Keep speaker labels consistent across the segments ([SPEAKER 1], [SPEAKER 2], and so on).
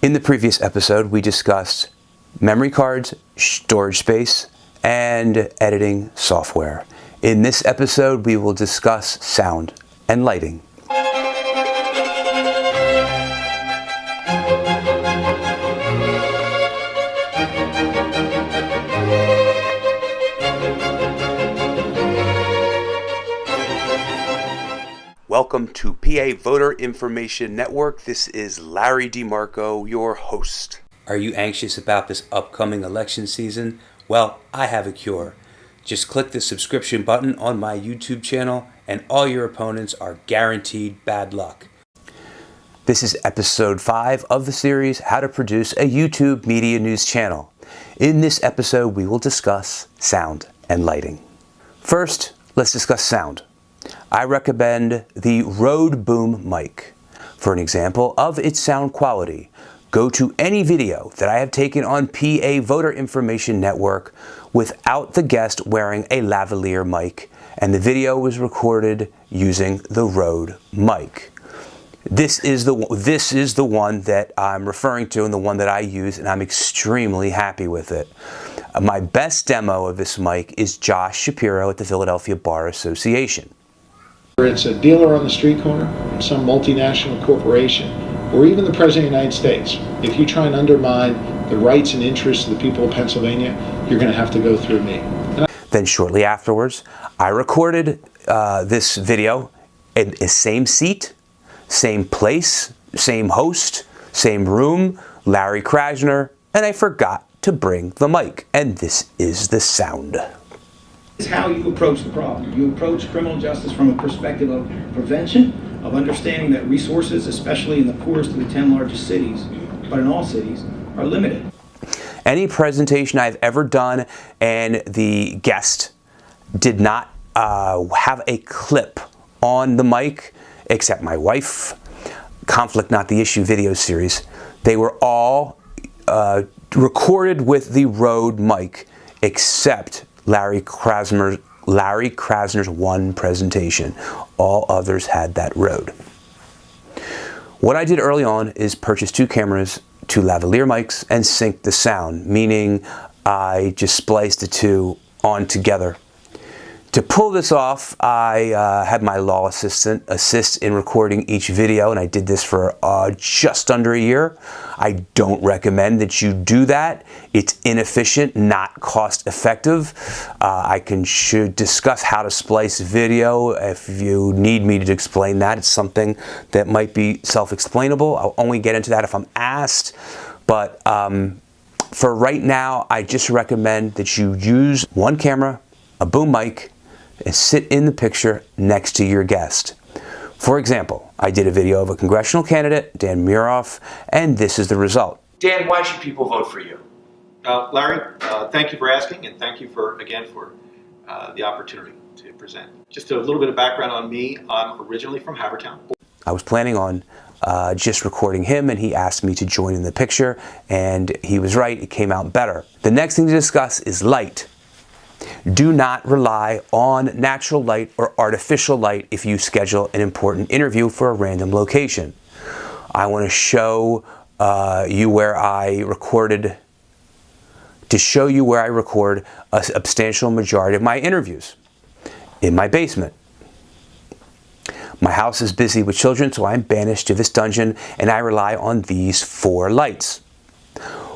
[SPEAKER 1] In the previous episode, we discussed memory cards, storage space, and editing software. In this episode, we will discuss sound and lighting. Welcome to PA Voter Information Network. This is Larry DeMarco, your host. Are you anxious about this upcoming election season? Well, I have a cure. Just click the subscription button on my YouTube channel and all your opponents are guaranteed bad luck. This is episode 5 of the series, How to Produce a YouTube Media News Channel. In this episode, we will discuss sound and lighting. First, let's discuss sound. I recommend the Rode Boom mic. For an example of its sound quality, go to any video that I have taken on PA Voter Information Network without the guest wearing a lavalier mic, and the video was recorded using the Rode mic. This is the one that I'm referring to and the one that I use, and I'm extremely happy with it. My best demo of this mic is Josh Shapiro at the Philadelphia Bar Association.
[SPEAKER 2] It's a dealer on the street corner, some multinational corporation, or even the President of the United States. If you try and undermine the rights and interests of the people of Pennsylvania, you're going to have to go through me.
[SPEAKER 1] Then shortly afterwards, I recorded this video in the same seat, same place, same host, same room, Larry Krasner, and I forgot to bring the mic. And this is the sound.
[SPEAKER 3] Is how you approach the problem. You approach criminal justice from a perspective of prevention, of understanding that resources, especially in the poorest of the 10 largest cities, but in all cities, are limited.
[SPEAKER 1] Any presentation I've ever done and the guest did not have a clip on the mic, except my wife, Conflict Not the Issue video series, they were all recorded with the Rode mic, except Larry Krasner's one presentation. All others had that Rode. What I did early on is purchase 2 cameras, 2 lavalier mics, and sync the sound, meaning I just spliced the 2 on together. To pull this off, I had my law assistant assist in recording each video, and I did this for just under a year. I don't recommend that you do that. It's inefficient, not cost effective. I should discuss how to splice video if you need me to explain that. It's something that might be self-explainable. I'll only get into that if I'm asked. But for right now, I just recommend that you use one camera, a boom mic, and sit in the picture next to your guest. For example, I did a video of a congressional candidate, Dan Muroff, and this is the result. Dan, why should people vote for you?
[SPEAKER 4] Larry, thank you for asking, and thank you for the opportunity to present. Just a little bit of background on me. I'm originally from Havertown. I
[SPEAKER 1] was planning on just recording him, and he asked me to join in the picture, and he was right, it came out better. The next thing to discuss is light. Do not rely on natural light or artificial light if you schedule an important interview for a random location. I want to show you where I record a substantial majority of my interviews in my basement. My house is busy with children, so I'm banished to this dungeon, and I rely on these 4 lights.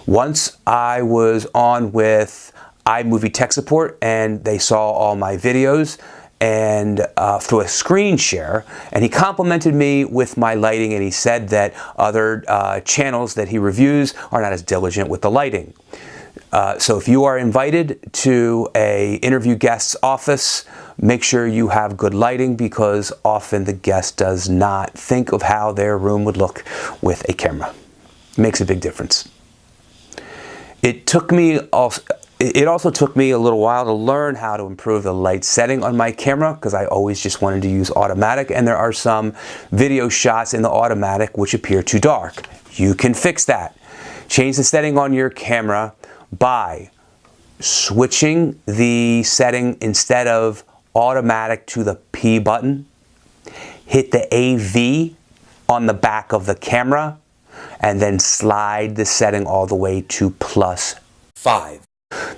[SPEAKER 1] Once I was on with iMovie Tech Support, and they saw all my videos and through a screen share, and he complimented me with my lighting, and he said that other channels that he reviews are not as diligent with the lighting. So if you are invited to a interview guest's office, make sure you have good lighting, because often the guest does not think of how their room would look with a camera. It makes a big difference. It also took me a little while to learn how to improve the light setting on my camera, because I always just wanted to use automatic, and there are some video shots in the automatic which appear too dark. You can fix that. Change the setting on your camera by switching the setting instead of automatic to the P button. Hit the AV on the back of the camera. and then slide the setting all the way to +5.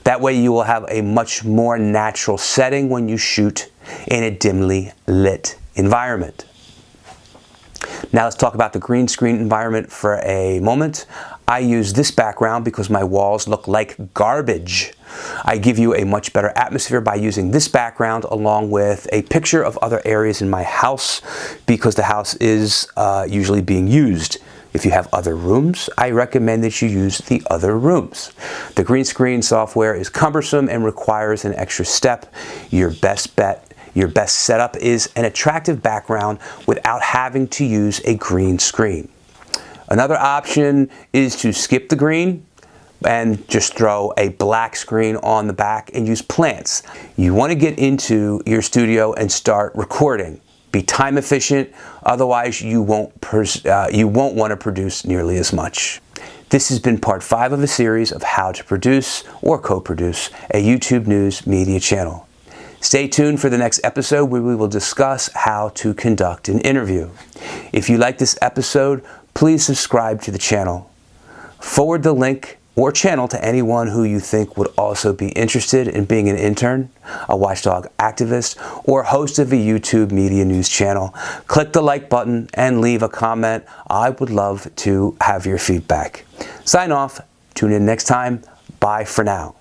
[SPEAKER 1] That way you will have a much more natural setting when you shoot in a dimly lit environment. Now let's talk about the green screen environment for a moment. I use this background because my walls look like garbage. I give you a much better atmosphere by using this background along with a picture of other areas in my house because the house is usually being used. If you have other rooms, I recommend that you use the other rooms. The green screen software is cumbersome and requires an extra step. Your best setup is an attractive background without having to use a green screen. Another option is to skip the green and just throw a black screen on the back and use plants. You want to get into your studio and start recording. Be time efficient, otherwise you won't want to produce nearly as much. This has been part 5 of a series of how to produce or co-produce a YouTube News media channel. Stay tuned for the next episode where we will discuss how to conduct an interview. If you like this episode, please subscribe to the channel. Forward the link or channel to anyone who you think would also be interested in being an intern, a watchdog activist, or host of a YouTube media news channel. Click the like button and leave a comment. I would love to have your feedback. Sign off. Tune in next time. Bye for now.